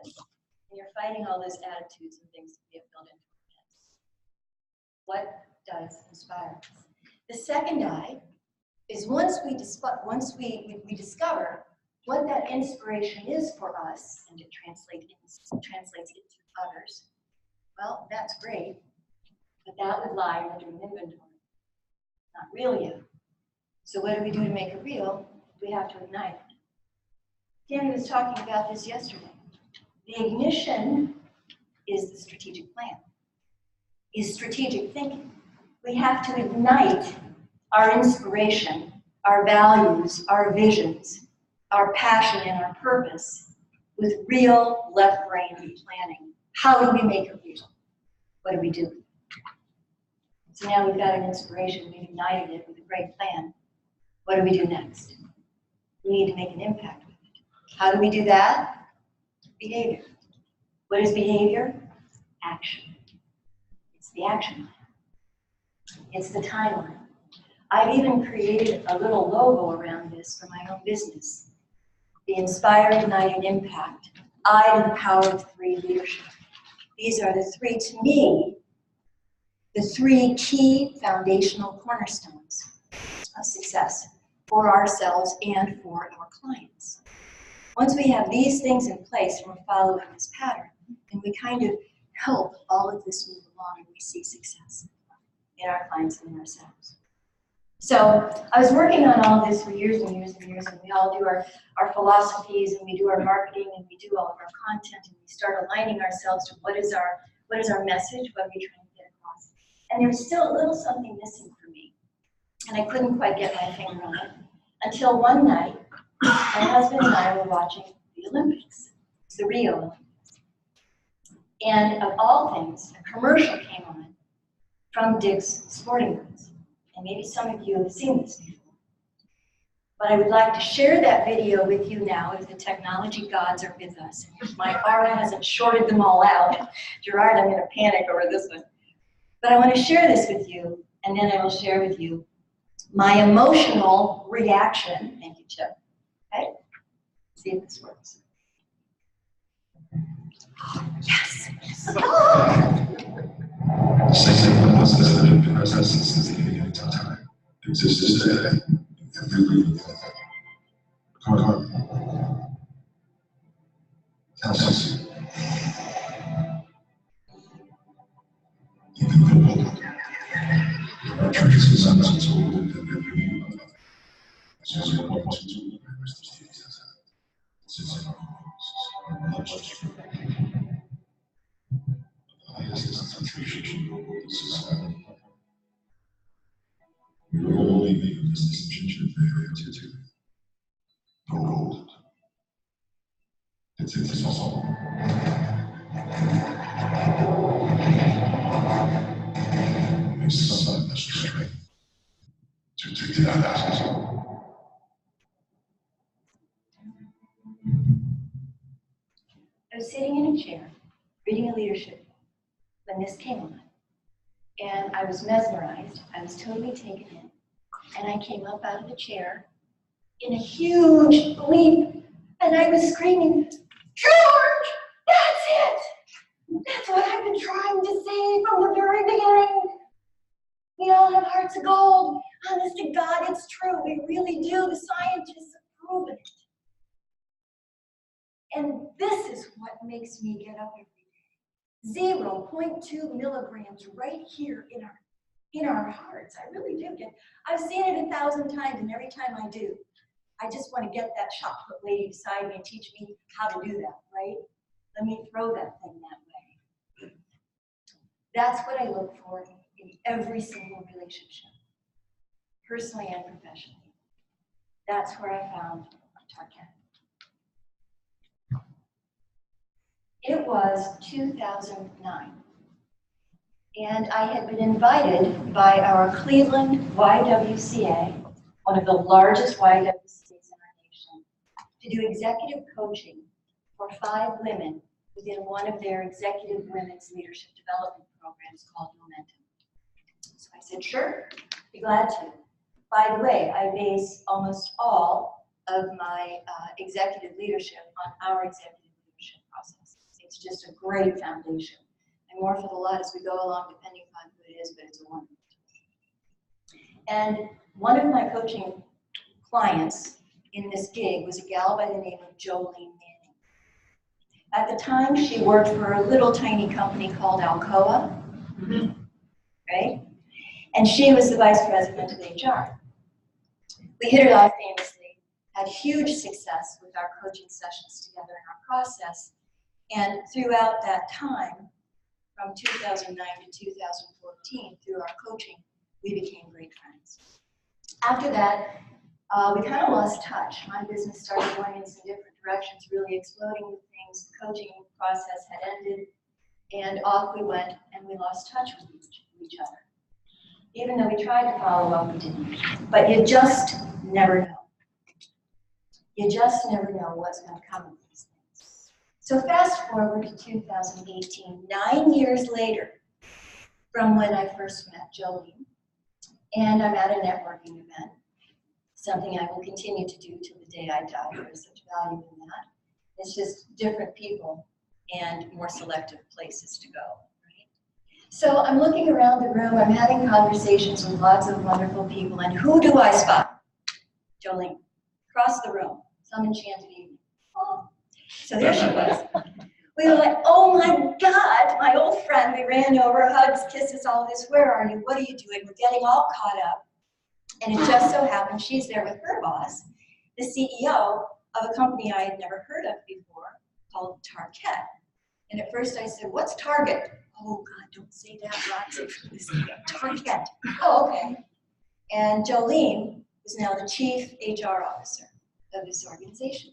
this. And you're fighting all those attitudes and things that we have built into our heads. What does inspire us? The second I is once we discover what that inspiration is for us and it translates into others, well, that's great, but that would lie under an inventory. Not real yet. So what do we do to make it real? We have to ignite it. Danny was talking about this yesterday. The ignition is the strategic plan, is strategic thinking. We have to ignite our inspiration, our values, our visions, our passion and our purpose with real left-brain planning. How do we make it real? What do we do? So now we've got an inspiration, we've ignited it with a great plan. What do we do next? We need to make an impact with it. How do we do that? Behavior. What is behavior? Action. It's the action plan. It's the timeline. I've even created a little logo around this for my own business. The Inspire, Ignite, and Impact. I to the power of 3 leadership. These are the 3, to me, the 3 key foundational cornerstones of success for ourselves and for our clients. Once we have these things in place and we're following this pattern, then we kind of help all of this move along and we see success in our clients and in ourselves. So I was working on all this for years and years and years, and we all do our philosophies and we do our marketing and we do all of our content and we start aligning ourselves to what is our message, what are we trying to get across. And there was still a little something missing for me, and I couldn't quite get my finger on it until one night my husband and I were watching the Olympics, the Rio Olympics. And of all things, a commercial came on from Dick's Sporting Goods. And maybe some of you have seen this before. But I would like to share that video with you now if the technology gods are with us. And if my aura hasn't shorted them all out. Gerard, I'm going to panic over this one. But I want to share this with you, and then I will share with you my emotional reaction. Thank you, Chip. Okay? See if this works. Yes. The same process that has been present since the beginning of time exists today in every living thing. Carbon, calcium, even the book. Our churches and sons are told that every new life is a point to the rest of Jesus. Since our bloodstream, the highest concentration of the society. We were all living in this gingerbread attitude. No gold. It's all. It's some strength to take it out. I was sitting in a chair, reading a leadership book, when this came on. And I was mesmerized. I was totally taken in. And I came up out of the chair in a huge leap. And I was screaming, George, that's it! That's what I've been trying to say from the very beginning. We all have hearts of gold. Honest to God, it's true. We really do. The scientists have proven it. And this is what makes me get up every day. 0.2 milligrams right here in our hearts. I really do. I've seen it 1,000 times, and every time I do, I just want to get that shot put lady beside me and teach me how to do that, right? Let me throw that thing that way. That's what I look for in every single relationship, personally and professionally. That's where I found Target. It was 2009, and I had been invited by our Cleveland YWCA, one of the largest YWCAs in our nation, to do executive coaching for 5 women within one of their executive women's leadership development programs called Momentum. So I said, sure, be glad to. By the way, I base almost all of my executive leadership on our executive leadership process. It's just a great foundation. I morph it a lot as we go along, depending on who it is, but it's a wonderful tool. And one of my coaching clients in this gig was a gal by the name of Jolene Manning. At the time, she worked for a little tiny company called Alcoa, right? And she was the vice president of HR. We hit it off famously, had huge success with our coaching sessions together in our process. And throughout that time, from 2009 to 2014, through our coaching, we became great friends. After that, we kind of lost touch. My business started going in some different directions, really exploding with things. The coaching process had ended, and off we went, and we lost touch with each other. Even though we tried to follow up, we didn't. But you just never know. You just never know what's going to come of these things. So fast forward to 2018, 9 years later from when I first met Jolene, and I'm at a networking event, something I will continue to do till the day I die. There's such value in that. It's just different people and more selective places to go. Right? So I'm looking around the room, I'm having conversations with lots of wonderful people, and who do I spot? Jolene, across the room, some enchanted evening. Oh. So there she was. We were like, oh my God, my old friend. We ran over, hugs, kisses, all this. Where are you? What are you doing? We're getting all caught up. And it just so happened she's there with her boss, the CEO of a company I had never heard of before called Target. And at first I said, what's Target? Oh God, don't say that, Roxy. Target. Oh, okay. And Jolene is now the chief HR officer of this organization.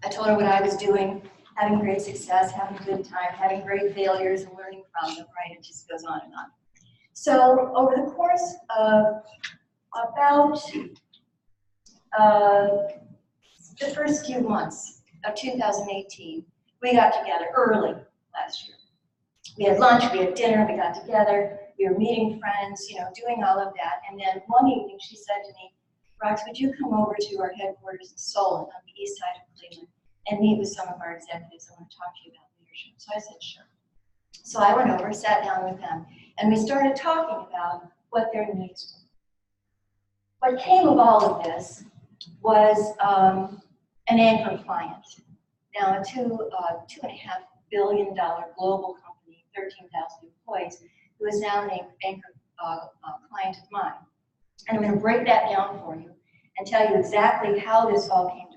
I told her what I was doing, having great success, having a good time, having great failures and learning from them, right? It just goes on and on. So over the course of about the first few months of 2018, we got together early last year. We had lunch, we had dinner, we got together, we were meeting friends, you know, doing all of that. And then one evening she said to me, Rox, would you come over to our headquarters in Solon on the east side of Cleveland and meet with some of our executives? I want to talk to you about leadership. So I said, sure. So I went over, sat down with them, and we started talking about what their needs were. What came of all of this was an anchor client. Now, a $2.5 billion global company, 13,000 employees, who is now an anchor client of mine. And I'm going to break that down for you and tell you exactly how this all came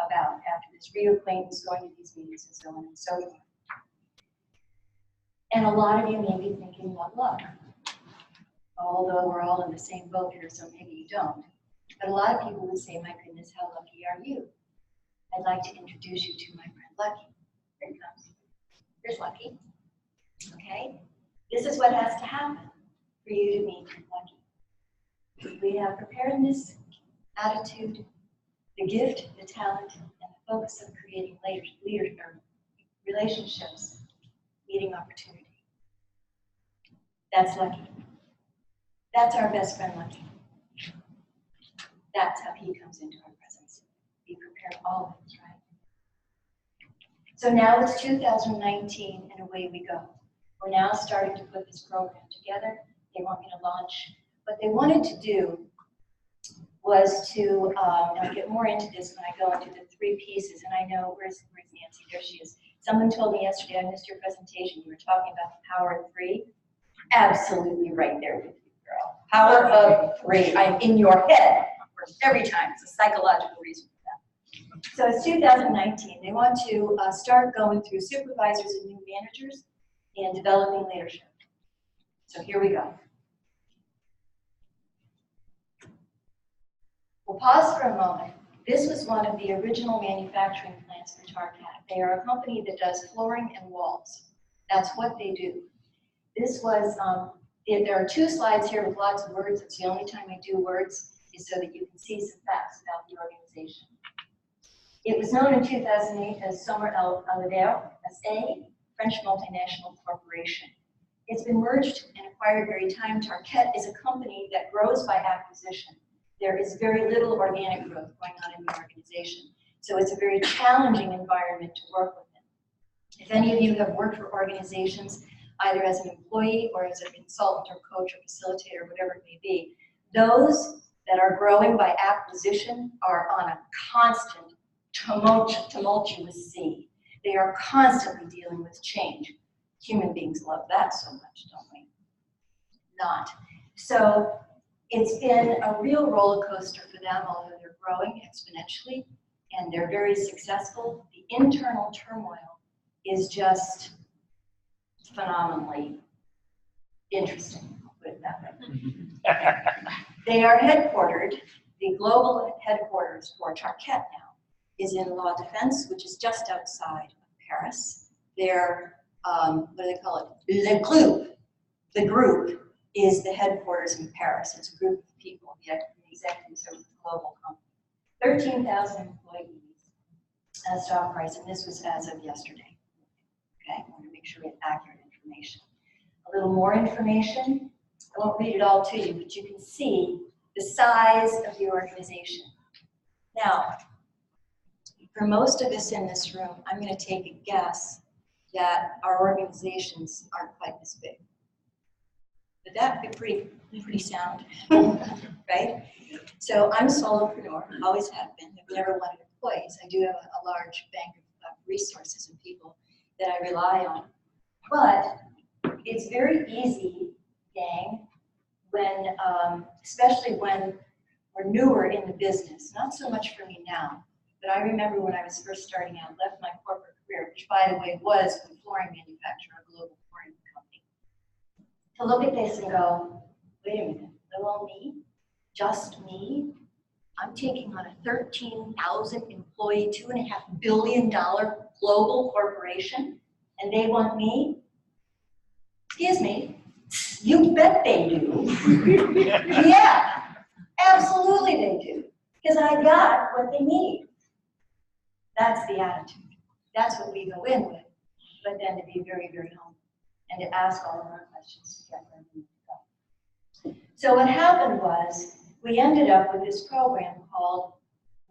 about after this reacquaintance, going to these meetings and so on and so forth. And a lot of you may be thinking, what luck? Although we're all in the same boat here, so maybe you don't. But a lot of people would say, my goodness, how lucky are you? I'd like to introduce you to my friend Lucky. Here it comes. Here's Lucky. Okay? This is what has to happen for you to meet Lucky. We have preparedness, attitude, the gift, the talent, and the focus of creating relationships, meeting opportunity. That's Lucky. That's our best friend, Lucky. That's how he comes into our presence. Be prepared always, right? So now it's 2019, and away we go. We're now starting to put this program together. They want me to launch. What they wanted to do was to, and I'll get more into this when I go into the three pieces, and I know, where's Nancy? There she is. Someone told me yesterday, I missed your presentation, you were talking about the power of three. Absolutely right there with you, girl. Power of three. I'm in your head every time. It's a psychological reason for that. So it's 2019. They want to start going through supervisors and new managers and developing leadership. So here we go. We'll pause for a moment. This was one of the original manufacturing plants for Target. They are a company that does flooring and walls. That's what they do. This was, there are two slides here with lots of words. It's the only time I do words is so that you can see some facts about the organization. It was known in 2008 as Sommer Elliott SA, French multinational corporation. It's been merged and acquired very time. Target is a company that grows by acquisition. There is very little organic growth going on in the organization. So it's a very challenging environment to work within. If any of you have worked for organizations, either as an employee or as a consultant or coach or facilitator, whatever it may be, those that are growing by acquisition are on a constant tumultuous sea. They are constantly dealing with change. Human beings love that so much, don't we? Not. So it's been a real roller coaster for them, although they're growing exponentially and they're very successful. The internal turmoil is just phenomenally interesting, I'll put it that way. They are headquartered, the global headquarters for Target now is in La Défense, which is just outside of Paris. Their, what do they call it? The group is the headquarters in Paris. It's a group of people, the executives of a global company. 13,000 employees, stock price, and this was as of yesterday. Okay, I want to make sure we have accurate information. A little more information. I won't read it all to you, but you can see the size of the organization. Now, for most of us in this room, I'm going to take a guess that our organizations aren't quite this big. But that'd be pretty sound, right? So I'm a solopreneur, always have been. I've never wanted employees. I do have a large bank of resources and people that I rely on. But it's very easy, gang, when, especially when we're newer in the business, not so much for me now, but I remember when I was first starting out, left my corporate career, which by the way was a flooring manufacturer, a global flooring company, to look at this and go, wait a minute, little me, just me? I'm taking on a 13,000 employee, $2.5 billion global corporation, and they want me? Excuse me, you bet they do. Yeah, absolutely they do, because I got what they need. That's the attitude. That's what we go in with, but then to be very, very humble and to ask all of our questions to get where we need to go. So what happened was we ended up with this program called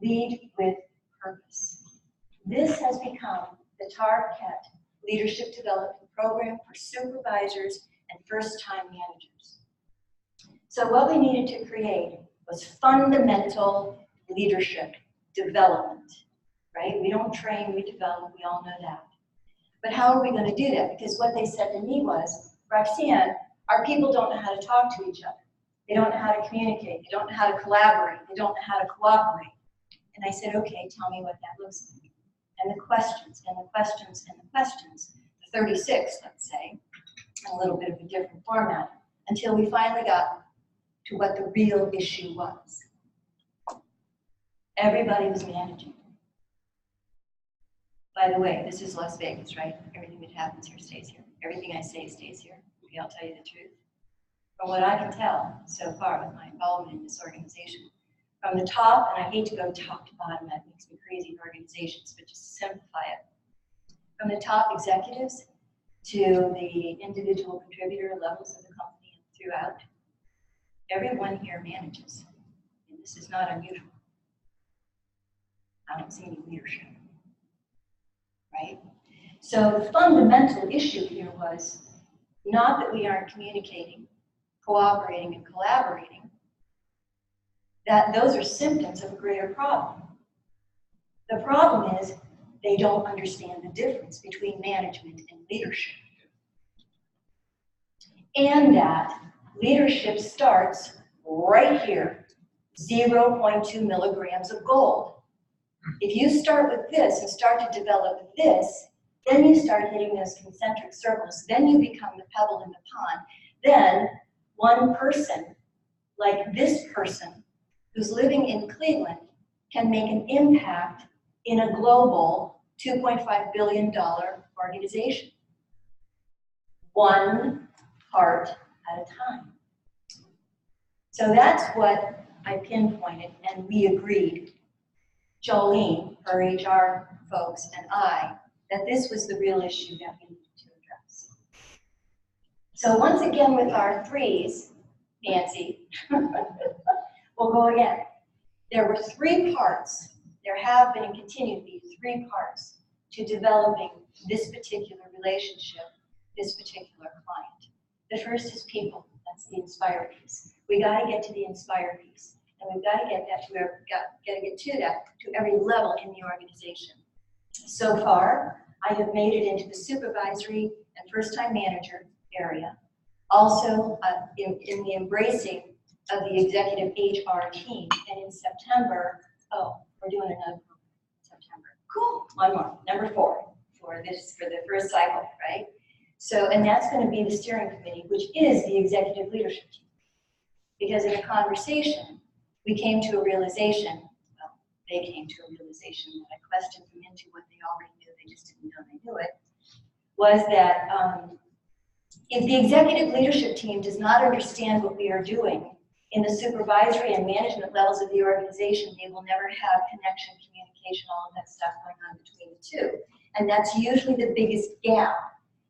Lead with Purpose. This has become the Target Leadership Development Program for supervisors and first-time managers. So what we needed to create was fundamental leadership development, right? We don't train, we develop, we all know that. But how are we going to do that? Because what they said to me was, Roxanne, our people don't know how to talk to each other. They don't know how to communicate. They don't know how to collaborate. They don't know how to cooperate. And I said, okay, tell me what that looks like. And the questions, and the questions, and the questions, the 36, let's say, in a little bit of a different format, until we finally got to what the real issue was. Everybody was managing. By the way, this is Las Vegas, right? Everything that happens here stays here. Everything I say stays here. Okay, I'll tell you the truth. From what I can tell so far with my involvement in this organization, from the top, and I hate to go top to bottom, that makes me crazy in organizations, but just to simplify it. From the top executives to the individual contributor levels of the company and throughout, everyone here manages. And this is not unusual. I don't see any leadership, right? So the fundamental issue here was not that we aren't communicating, cooperating, and collaborating, that those are symptoms of a greater problem. The problem is they don't understand the difference between management and leadership. And that leadership starts right here, 0.2 milligrams of gold. If you start with this and start to develop this, then you start hitting those concentric circles. Then you become the pebble in the pond. Then one person, like this person, who's living in Cleveland, can make an impact in a global $2.5 billion organization. One part at a time. So that's what I pinpointed, and we agreed, Jolene, her HR folks, and I, that this was the real issue that we needed to address. So once again with our threes, Nancy, we'll go again. There were 3 parts. There have been and continue to be 3 parts to developing this particular relationship, this particular client. The first is people. That's the inspire piece. We got to get to the inspire piece, and we've got to get that to every level in the organization. So far, I have made it into the supervisory and first-time manager area. Also, in the embracing of the executive HR team, and in September, we're doing another program in September. Cool, one more, number 4 for the first cycle, right? So, and that's going to be the steering committee, which is the executive leadership team. Because in a conversation, we came to a realization, well, they came to a realization that I questioned them into what they already knew, they just didn't know they knew it, was that if the executive leadership team does not understand what we are doing in the supervisory and management levels of the organization, they will never have connection, communication, all of that stuff going on between the two. And that's usually the biggest gap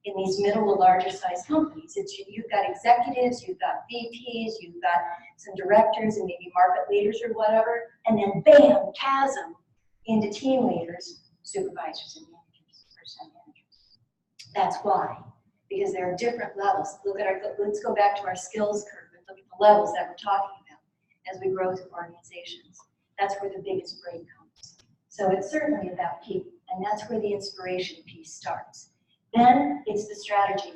in these middle to larger size companies. You've got executives, you've got VPs, you've got some directors and maybe market leaders or whatever, and then bam, chasm into team leaders, supervisors and managers, first-time managers. That's why, because there are different levels. Let's go back to our skills curve and look at the levels that we're talking about as we grow through organizations. That's where the biggest break comes. So it's certainly about people, and that's where the inspiration piece starts. Then it's the strategy.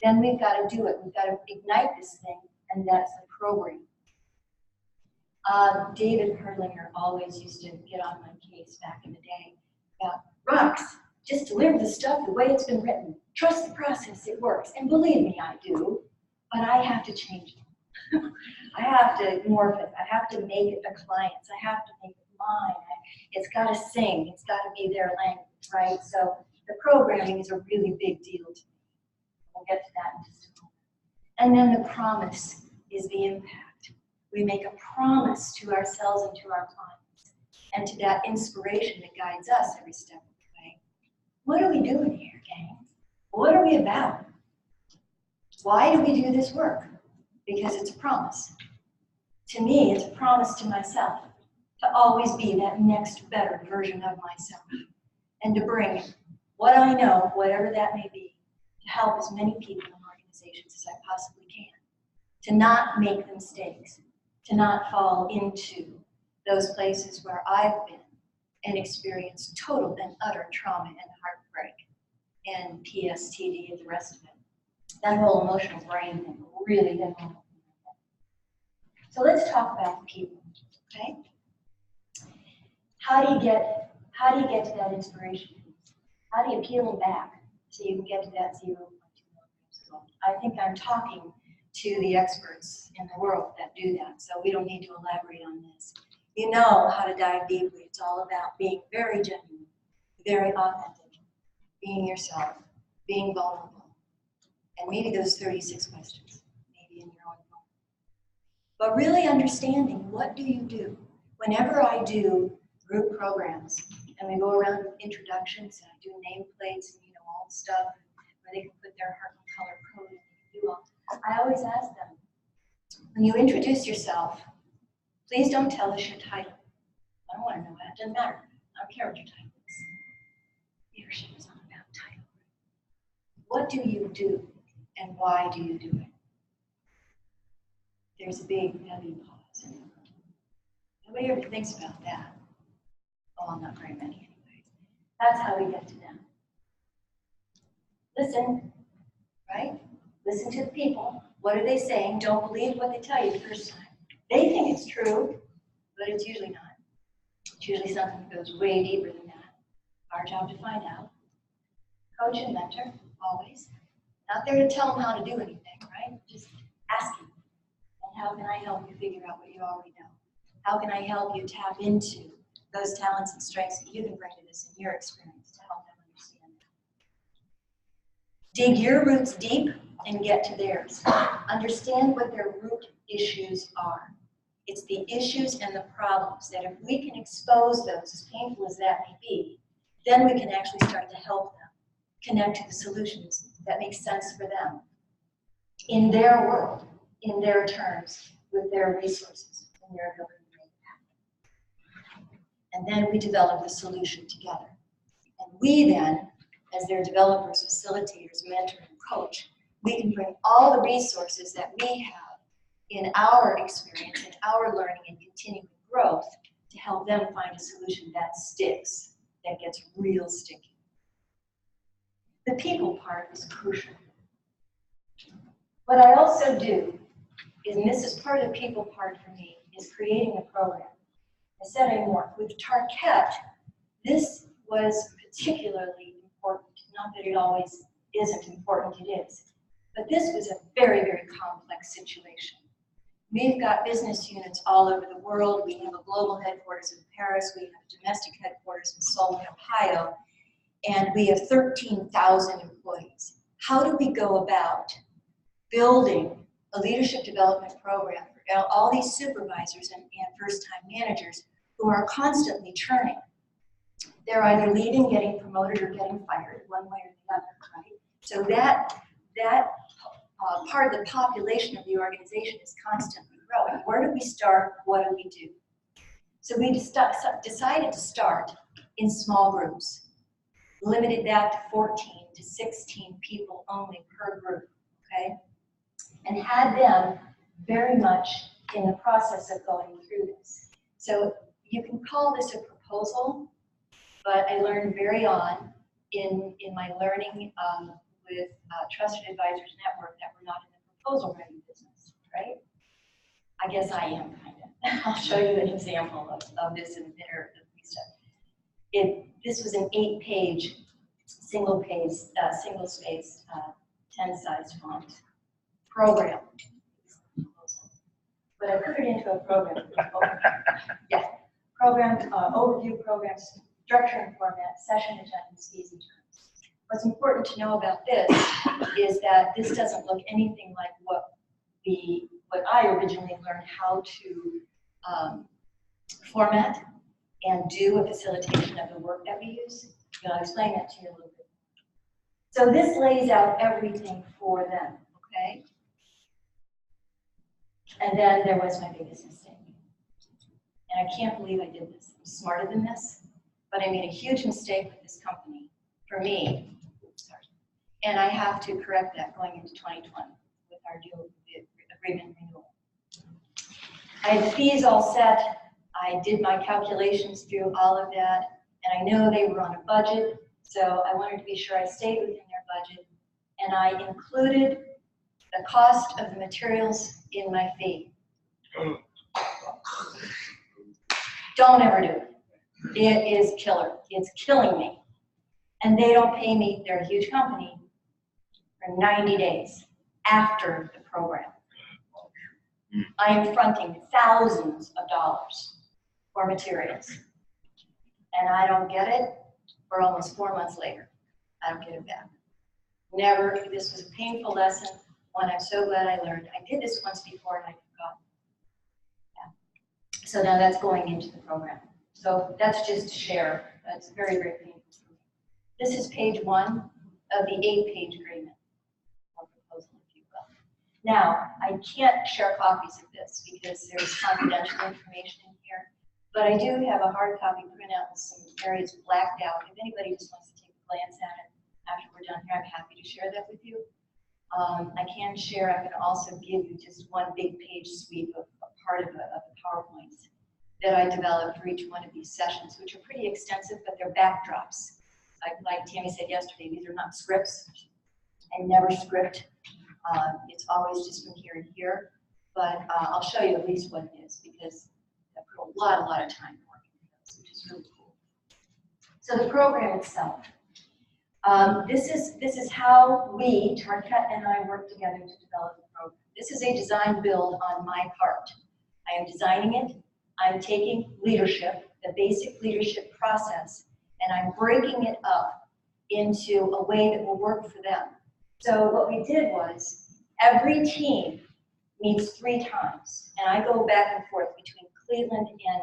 Then we've got to do it. We've got to ignite this thing, and that's the program. David Herlinger always used to get on my case back in the day about, Rox, just deliver the stuff the way it's been written. Trust the process, it works. And believe me, I do, but I have to change it. I have to morph it. I have to make it the client's. I have to make it mine. It's got to sing. It's got to be their language, right? So the programming is a really big deal to me. We'll get to that in just a moment. And then the promise is the impact. We make a promise to ourselves and to our clients, and to that inspiration that guides us every step of the way. What are we doing here, gang? What are we about? Why do we do this work? Because it's a promise. To me, it's a promise to myself to always be that next better version of myself, and to bring what I know, whatever that may be, to help as many people and organizations as I possibly can. To not make the mistakes, to not fall into those places where I've been and experienced total and utter trauma and heartbreak and PSTD and the rest of it. That whole emotional brain thing really hit home. So let's talk about the people, okay? How do you get to that inspiration piece? How do you peel them back so you can get to that 0.2 milligrams as well? I think I'm talking to the experts in the world that do that, so we don't need to elaborate on this. You know how to dive deeply. It's all about being very genuine, very authentic, being yourself, being vulnerable, and maybe those 36 questions, maybe in your own home. But really understanding, what do you do? Whenever I do group programs, and we go around with introductions, and I do nameplates, and all the stuff, where they can put their heart and color code, and they can do all. I always ask them, when you introduce yourself, please don't tell us your title. I don't want to know that. It doesn't matter. I don't care what your title is. Leadership is not about title. What do you do, and why do you do it? There's a big, heavy pause. Nobody ever thinks about that. Oh, not very many anyway. That's how we get to them. Listen, right? Listen to the people. What are they saying? Don't believe what they tell you the first time. They think it's true, but it's usually not. It's usually something that goes way deeper than that. Our job to find out. Coach and mentor, always. Not there to tell them how to do anything, right? Just asking. And how can I help you figure out what you already know? How can I help you tap into those talents and strengths that you can bring to this in your experience to help them understand that? Dig your roots deep and get to theirs. Understand what their root issues are. It's the issues and the problems that if we can expose those, as painful as that may be, then we can actually start to help them connect to the solutions that make sense for them in their world, in their terms, with their resources, and their ability to make it happen. And then we develop the solution together. And We then, as their developers, facilitators, mentor, and coach, we can bring all the resources that we have in our experience, in our learning and continuing growth to help them find a solution that sticks, that gets real sticky. The people part is crucial. What I also do is, and this is part of the people part for me, is creating a program. I said I work with Tarquette. This was particularly important. Not that it always isn't important, it is. But this was a very, very complex situation. We've got business units all over the world. We have a global headquarters in Paris. We have a domestic headquarters in Solon, Ohio. And we have 13,000 employees. How do we go about building a leadership development program for all these supervisors and first-time managers who are constantly churning? They're either leaving, getting promoted, or getting fired, one way or the other, right? So that part of the population of the organization is constantly growing. Where do we start? What do we do? So we decided to start in small groups, limited that to 14 to 16 people only per group, okay? And had them very much in the process of going through this. So you can call this a proposal, but I learned very on in my learning with Trusted Advisors Network that we're not in the proposal writing business, right? I guess I am, kind of. I'll show you an example of this in there. This was an 8-page, single-spaced, 10-size font program. But I put it into a program. Yeah, program, overview programs, structure and format, session attendance, fees and terms. What's important to know about this is that this doesn't look anything like what I originally learned how to format and do a facilitation of the work that we use. And I'll explain that to you a little bit. So this lays out everything for them, okay? And then there was my biggest mistake. And I can't believe I did this. I'm smarter than this, but I made a huge mistake with this company, for me. Sorry. And I have to correct that going into 2020 with our deal agreement renewal. I had the fees all set. I did my calculations through all of that, and I know they were on a budget, so I wanted to be sure I stayed within their budget, and I included the cost of the materials in my fee. Don't ever do it. It is killer. It's killing me. And they don't pay me, they're a huge company, for 90 days after the program. I am fronting thousands of dollars for materials. And I don't get it for almost 4 months later. I don't get it back. Never, this was a painful lesson, one I'm so glad I learned. I did this once before and I forgot. Yeah. So now that's going into the program. So that's just to share. That's very, very painful. This is page 1 of the 8-page agreement, or proposal, if you will. Now, I can't share copies of this because there's confidential information in here, but I do have a hard copy printout with some areas blacked out. If anybody just wants to take a glance at it after we're done here, I'm happy to share that with you. I can share, I'm going to also give you just one big page sweep of part of the PowerPoints that I developed for each one of these sessions, which are pretty extensive, but they're backdrops. Like Tammy said yesterday, these are not scripts. I never script. It's always just from here and here. But I'll show you at least what it is because I put a lot of time working on this, which is really cool. So the program itself. This is how we, Tarquette and I, work together to develop the program. This is a design build on my part. I am designing it. I'm taking leadership, the basic leadership process, and I'm breaking it up into a way that will work for them. So what we did was, every team meets 3 times, and I go back and forth between Cleveland and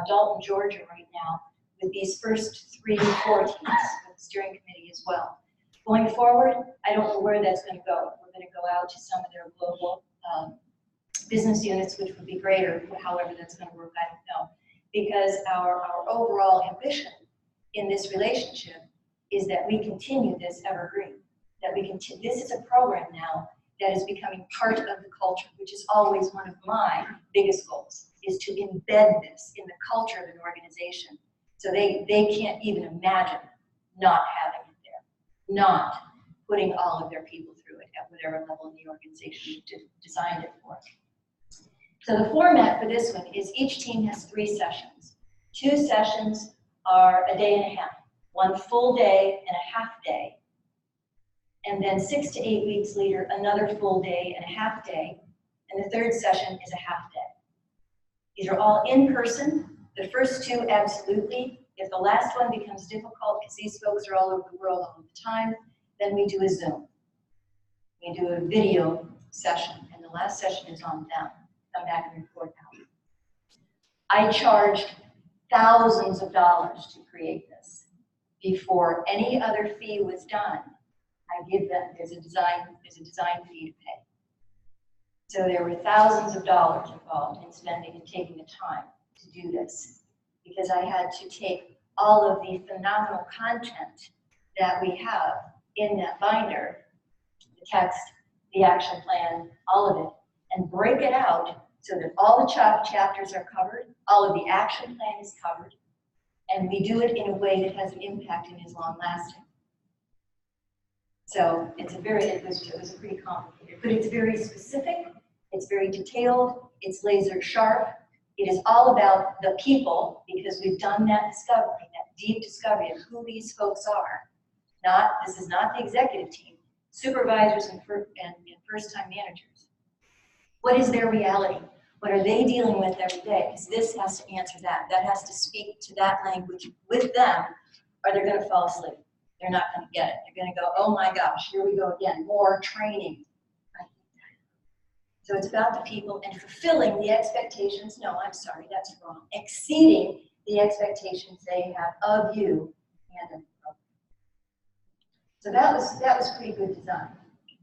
Dalton, Georgia right now with these first 3 or 4 teams, with the steering committee as well. Going forward, I don't know where that's going to go. We're going to go out to some of their global business units, which would be great, or however that's going to work, I don't know. Because our overall ambition in this relationship is that we continue this evergreen, that we continue, this is a program now that is becoming part of the culture, which is always one of my biggest goals, is to embed this in the culture of an organization. So they can't even imagine not having it there, not putting all of their people through it at whatever level in the organization you've designed it for. So the format for this one is each team has 3 sessions. 2 sessions are a day and a half, 1 full day and a half day. And then 6 to 8 weeks later, another full day and a half day. And the 3rd session is a half day. These are all in person. The first 2, absolutely. If the last one becomes difficult, because these folks are all over the world all the time, then we do a Zoom. We do a video session, and the last session is on them. Come back and report out. I charged thousands of dollars to create this. Before any other fee was done, I give them, there's a design fee to pay. So there were thousands of dollars involved in spending and taking the time to do this, because I had to take all of the phenomenal content that we have in that binder, the text, the action plan, all of it, and break it out so that all the chapters are covered, all of the action plan is covered, and we do it in a way that has an impact and is long lasting. So it was pretty complicated, but it's very specific, it's very detailed, it's laser sharp. It is all about the people, because we've done that discovery, that deep discovery of who these folks are. This is not the executive team, supervisors and first-time managers. What is their reality? What are they dealing with every day? Because this has to answer that. That has to speak to that language with them, or they're going to fall asleep. They're not going to get it. They're going to go, oh my gosh, here we go again, more training. So it's about the people and fulfilling the expectations. No, I'm sorry, that's wrong. Exceeding the expectations they have of you and of the program. So that was pretty good design.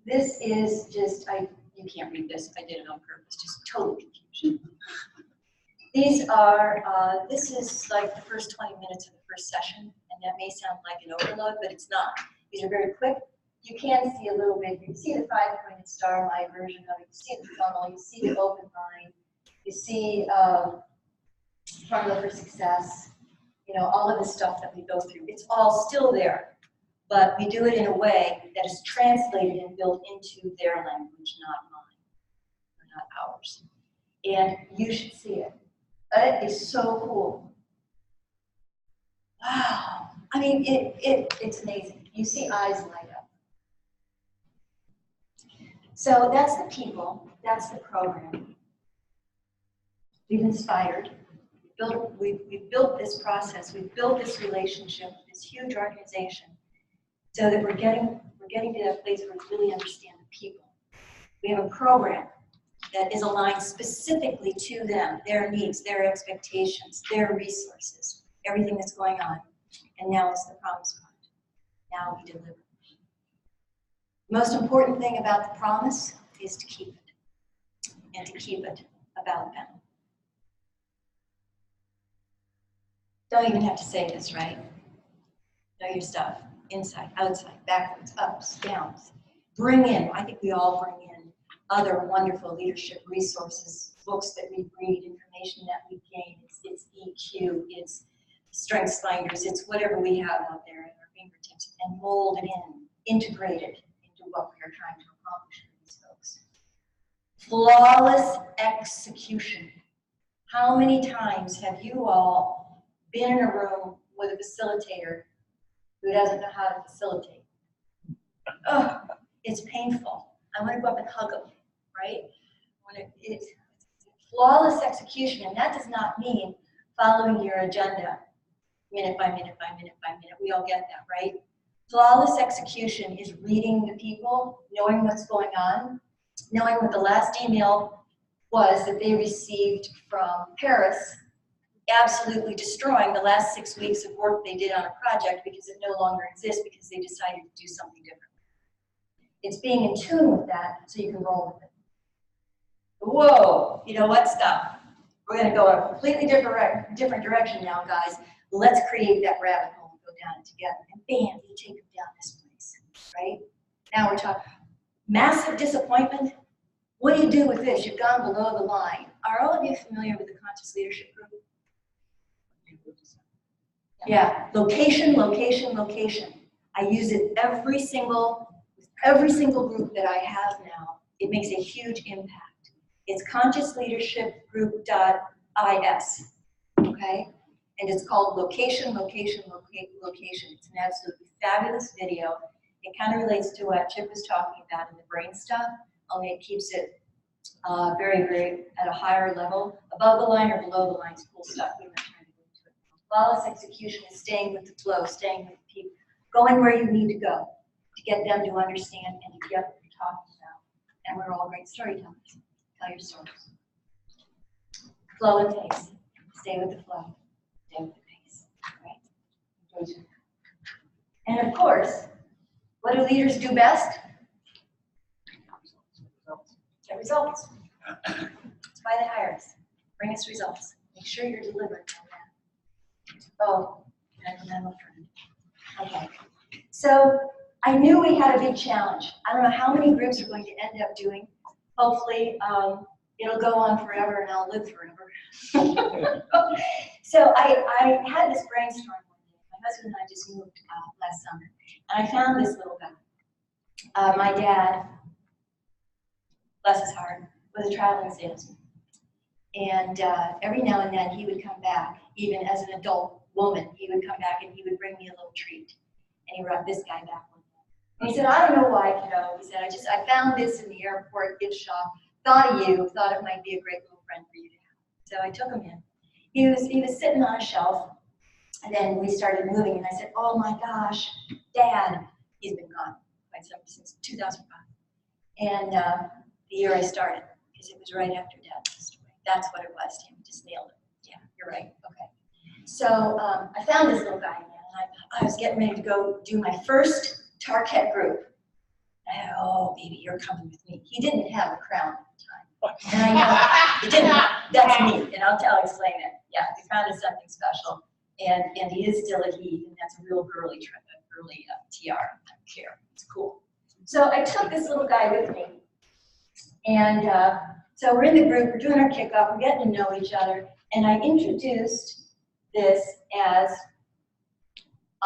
This is just, you can't read this. I did it on purpose, just total confusion. These are, this is like the first 20 minutes of the first session, and that may sound like an overload, but it's not. These are very quick. You can see a little bit. You can see the 5-pointed star, my version of it. You see the funnel. You see the open mind. You see formula for success. You know, all of the stuff that we go through. It's all still there, but we do it in a way that is translated and built into their language, not mine, or not ours. And you should see it. It is so cool. Wow. I mean, it's amazing. You see eyes light up. So that's the people, that's the program. We've inspired, we've built this process, we've built this relationship with this huge organization so that we're getting to that place where we really understand the people. We have a program that is aligned specifically to them, their needs, their expectations, their resources, everything that's going on. And now it's the promise part. Now we deliver. The most important thing about the promise is to keep it, and to keep it about them. Don't even have to say this, right? Know your stuff, inside, outside, backwards, ups, downs. Bring in, I think we all bring in other wonderful leadership resources, books that we read, information that we gain. It's EQ, it's strengths finders, it's whatever we have out there at our fingertips, and mold it in, integrate it into what we are trying to accomplish with these folks. Flawless execution. How many times have you all been in a room with a facilitator who doesn't know how to facilitate? Oh, it's painful. I want to go up and hug them, right? It's flawless execution, and that does not mean following your agenda minute by minute by minute by minute. We all get that, right? Flawless execution is reading the people, knowing what's going on, knowing what the last email was that they received from Paris, absolutely destroying the last 6 weeks of work they did on a project because it no longer exists because they decided to do something different. It's being in tune with that so you can roll with it. Whoa, you know what, stop. We're going to go a completely different direction now, guys. Let's create that rabbit hole and go down it together. And bam, you take them down this place, right? Now we're talking massive disappointment. What do you do with this? You've gone below the line. Are all of you familiar with the conscious leadership group? Yeah, location, location, location. I use it every single group that I have now. It makes a huge impact. It's consciousleadershipgroup.is, okay? And it's called location, location, location. It's an absolutely fabulous video. It kind of relates to what Chip was talking about in the brain stuff, only it keeps it very, very at a higher level. Above the line or below the line is cool stuff. We're not trying to go into it. Flawless execution is staying with the flow, staying with the people, going where you need to go to get them to understand and to get what you're talking about. And we're all great storytellers. Tell your stories. Flow and pace. Stay with the flow. Stay with the pace. Right? Engagement. And of course, what do leaders do best? Get results. That's why they hire us. Bring us results. Make sure you're delivering on that. Oh, temperamental friend. Okay. So I knew we had a big challenge. I don't know how many groups are going to end up doing. Hopefully, it'll go on forever and I'll live forever. So I had this brainstorm one day. My husband and I just moved last summer. And I found this little guy. My dad, bless his heart, was a traveling salesman. And every now and then he would come back, even as an adult woman, he would come back and he would bring me a little treat. And he brought this guy back one day. And he said, I don't know why, kiddo. He said, I found this in the airport gift shop, thought of you, thought it might be a great little friend for you to have. So I took him in. He was sitting on a shelf, and then we started moving, and I said, oh my gosh, Dad, he's been gone since 2005. And the year I started, because it was right after Dad passed away. That's what it was, Tim, just nailed it. Yeah, you're right, okay. So I found this little guy again, and I was getting ready to go do my first Target group. I had, oh, baby, you're coming with me. He didn't have a crown at the time. And I know, it didn't, that's me, and I'll explain it. Yeah, the crown is something special, and he is still a he, and that's a real girly tiara. I don't care, it's cool. So I took this little guy with me, and so we're in the group, we're doing our kickoff, we're getting to know each other, and I introduced this as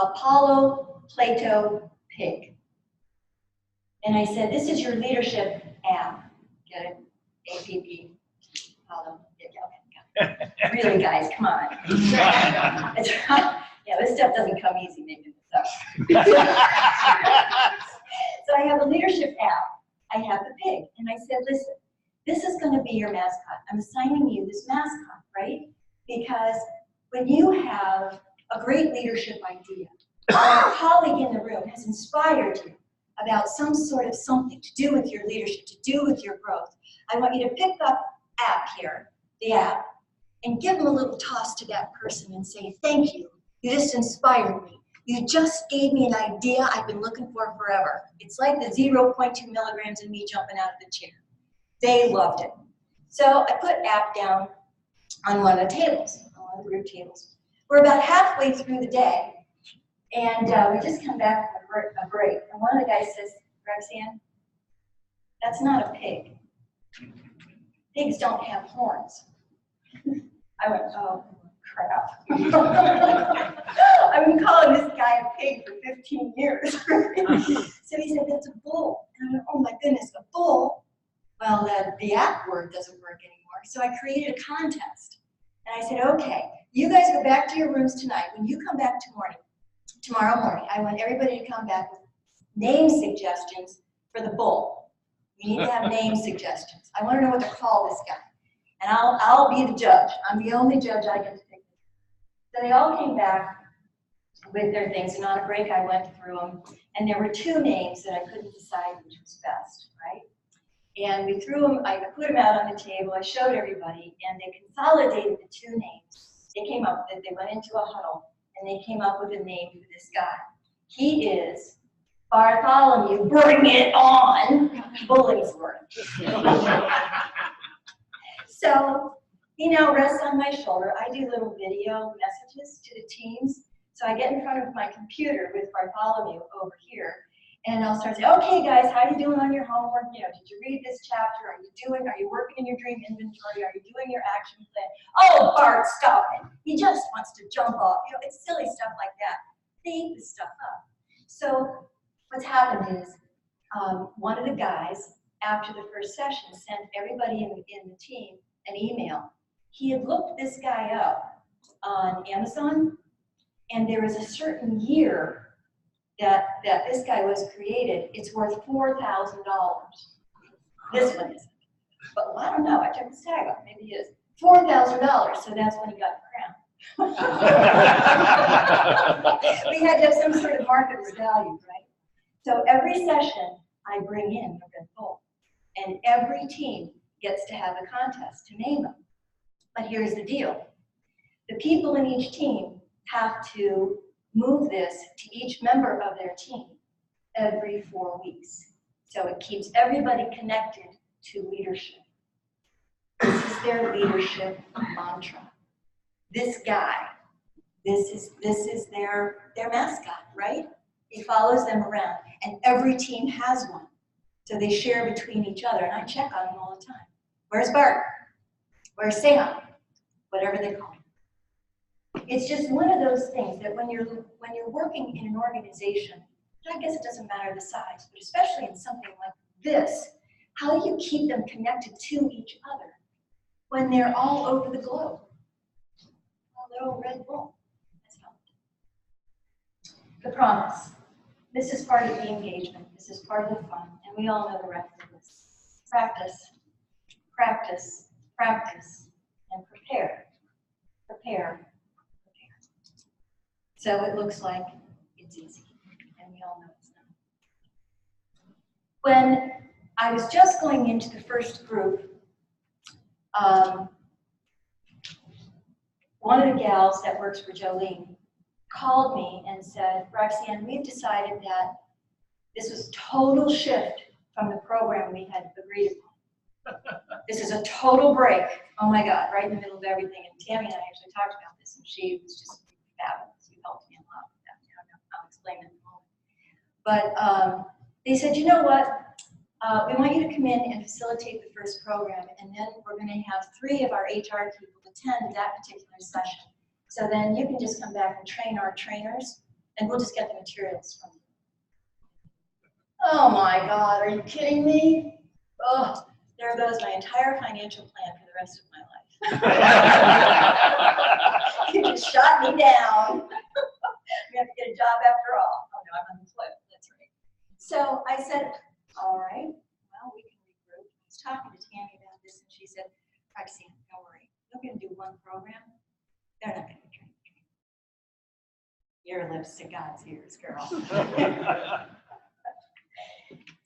Apollo Plato Pig. And I said, this is your leadership app. Get it? APP. Apollo. Yeah, okay. Really, guys, come on. Yeah, this stuff doesn't come easy making this up. So I have a leadership app. I have the pig. And I said, listen, this is going to be your mascot. I'm assigning you this mascot, right? Because when you have a great leadership idea, a colleague in the room has inspired you about some sort of something to do with your leadership, to do with your growth, I want you to pick up app here, the app, and give them a little toss to that person and say, thank you. You just inspired me. You just gave me an idea I've been looking for forever. It's like the 0.2 milligrams in me jumping out of the chair. They loved it. So I put app down on one of the tables, on one of the group tables. We're about halfway through the day, and we just come back from a break. And one of the guys says, Roxanne, that's not a pig. Pigs don't have horns. I went, oh, crap. I've been calling this guy a pig for 15 years. So he said, that's a bull. And I went, oh my goodness, a bull? Well, the app word doesn't work anymore. So I created a contest. And I said, okay, you guys go back to your rooms tonight. When you come back tomorrow morning, I want everybody to come back with name suggestions for the bull. You need to have name suggestions. I want to know what to call this guy. And I'll be the judge. I'm the only judge I get to pick. So they all came back with their things, and on a break I went through them, and there were two names that I couldn't decide which was best, right? And we threw them, I put them out on the table, I showed everybody, and they consolidated the two names. They came up, they went into a huddle, and they came up with a name for this guy. He is Bartholomew, bring it on, Bullingsworth. So he now rests on my shoulder. I do little video messages to the teams. So I get in front of my computer with Bartholomew over here, and I'll start saying, okay guys, how you doing on your homework? You know, did you read this chapter? Are you working in your dream inventory? Are you doing your action plan? Oh, Bart, stop it. He just wants to jump off. You know, it's silly stuff like that. They eat this stuff up. So what's happened is one of the guys, after the first session, sent everybody in the team an email. He had looked this guy up on Amazon, and there is a certain year that this guy was created. It's worth $4,000. This one isn't. But well, I don't know. I took his tag off. Maybe it is. $4,000. So that's when he got the crown. We had to have some sort of market value, right? So every session, I bring in a red bull. And every team gets to have a contest to name them. But here's the deal. The people in each team have to move this to each member of their team every 4 weeks. So it keeps everybody connected to leadership. This is their leadership mantra. This guy, this is their mascot, right? He follows them around, and every team has one. So they share between each other, and I check on them all the time. Where's Bart? Where's Sam? Whatever they call him. It's just one of those things that when you're working in an organization, I guess it doesn't matter the size, but especially in something like this, how do you keep them connected to each other when they're all over the globe? A little red bull. That's helped. The promise. This is part of the engagement. This is part of the fun, and we all know the rest of this. Practice, practice, practice, and prepare. Prepare. So it looks like it's easy, and we all know it's not. When I was just going into the first group, one of the gals that works for Jolene called me and said, Roxanne, we've decided that this was a total shift from the program we had agreed upon. This is a total break. Oh my God, right in the middle of everything. And Tammy and I actually talked about this, and she was just fabulous. Helped me a lot with that. I'll explain in a moment. But they said, you know what? We want you to come in and facilitate the first program, and then we're going to have 3 of our HR people attend that particular session. So then you can just come back and train our trainers, and we'll just get the materials from you. Oh my God, are you kidding me? Oh, there goes my entire financial plan for the rest of my life. You just shot me down. We have to get a job after all. Oh no, I'm unemployed. That's right. So I said, all right, well, we can regroup. I was talking to Tammy about this, and she said, Roxanne, don't worry. You're going to do one program. They're not going to train you. Your lips to God's ears, girl.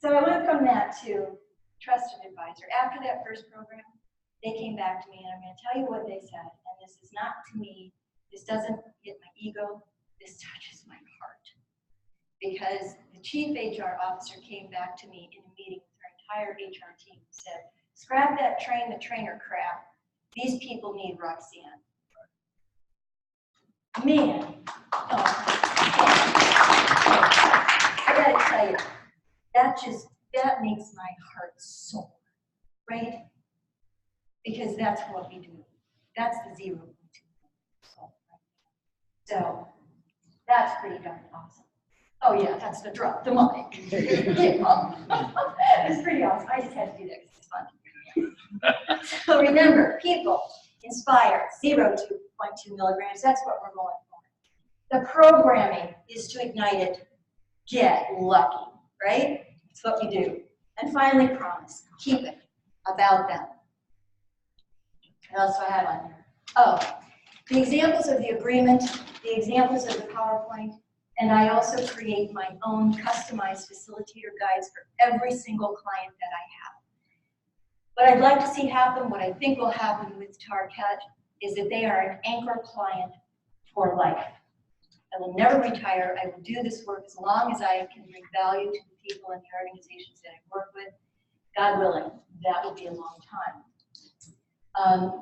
So I went from that to trusted advisor. After that first program, they came back to me, and I'm going to tell you what they said. And this is not to me, this doesn't hit my ego, this touches my heart. Because the chief HR officer came back to me in a meeting with her entire HR team and said, scrap that train the trainer crap. These people need Roxanne. Man, oh, I gotta tell you, that makes my heart soar, right? Because that's what we do. That's the 0.2. So that's pretty darn awesome. Oh yeah, that's the drop the mic. It's pretty awesome. I just had to do that because it's fun. So remember, people, inspire, 0 to 0.2 milligrams. That's what we're going for. The programming is to ignite it. Get lucky, right? That's what we do. And finally, promise. Keep it about them. What else do I have on here? Oh, the examples of the agreement, the examples of the PowerPoint, and I also create my own customized facilitator guides for every single client that I have. What I'd like to see happen, what I think will happen with Target, is that they are an anchor client for life. I will never retire. I will do this work as long as I can bring value to the people and the organizations that I work with. God willing, that will be a long time.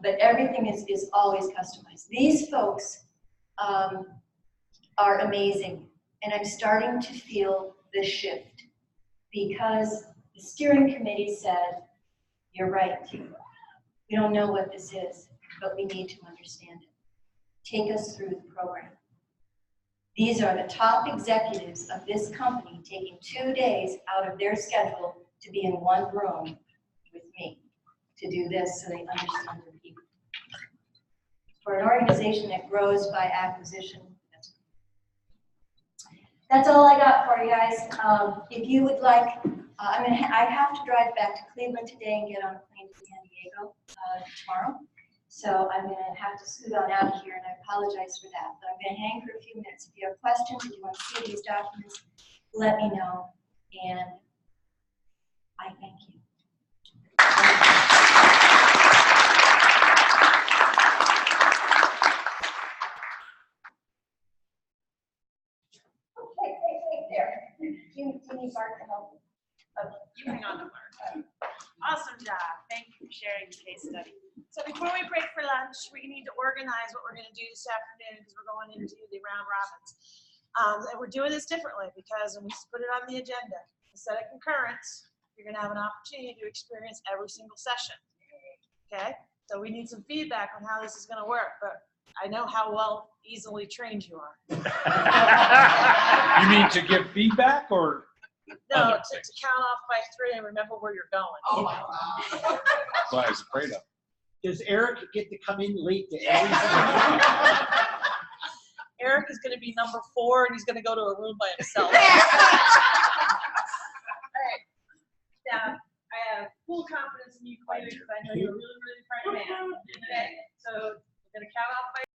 But everything is always customized. These folks are amazing. And I'm starting to feel the shift because the steering committee said, you're right. We don't know what this is, but we need to understand it. Take us through the program. These are the top executives of this company taking 2 days out of their schedule to be in one room with me to do this so they understand the people. For an organization that grows by acquisition, that's all I got for you guys. If you would like, I have to drive back to Cleveland today and get on a plane to San Diego tomorrow. So I'm going to have to scoot on out of here, and I apologize for that. But I'm going to hang for a few minutes. If you have questions, if you want to see these documents, let me know. And I thank you. Wait there. Do you need Bart to help? Okay. You hang on to Mark. Awesome job. Thank you for sharing your case study. So before we break for lunch, we need to organize what we're going to do this afternoon because we're going into the round robins. And we're doing this differently because when we put it on the agenda, instead of concurrence, you're going to have an opportunity to experience every single session. Okay? So we need some feedback on how this is going to work, but I know how well easily trained you are. You mean to give feedback or? No, to count off by 3 and remember where you're going. Oh, wow. That's what I was afraid of. Does Eric get to come in late to everything? Eric is going to be number 4, and he's going to go to a room by himself. All right. Now, I have full confidence in you, Clay, because I know you're a really, really bright man. Okay? So we're going to count off by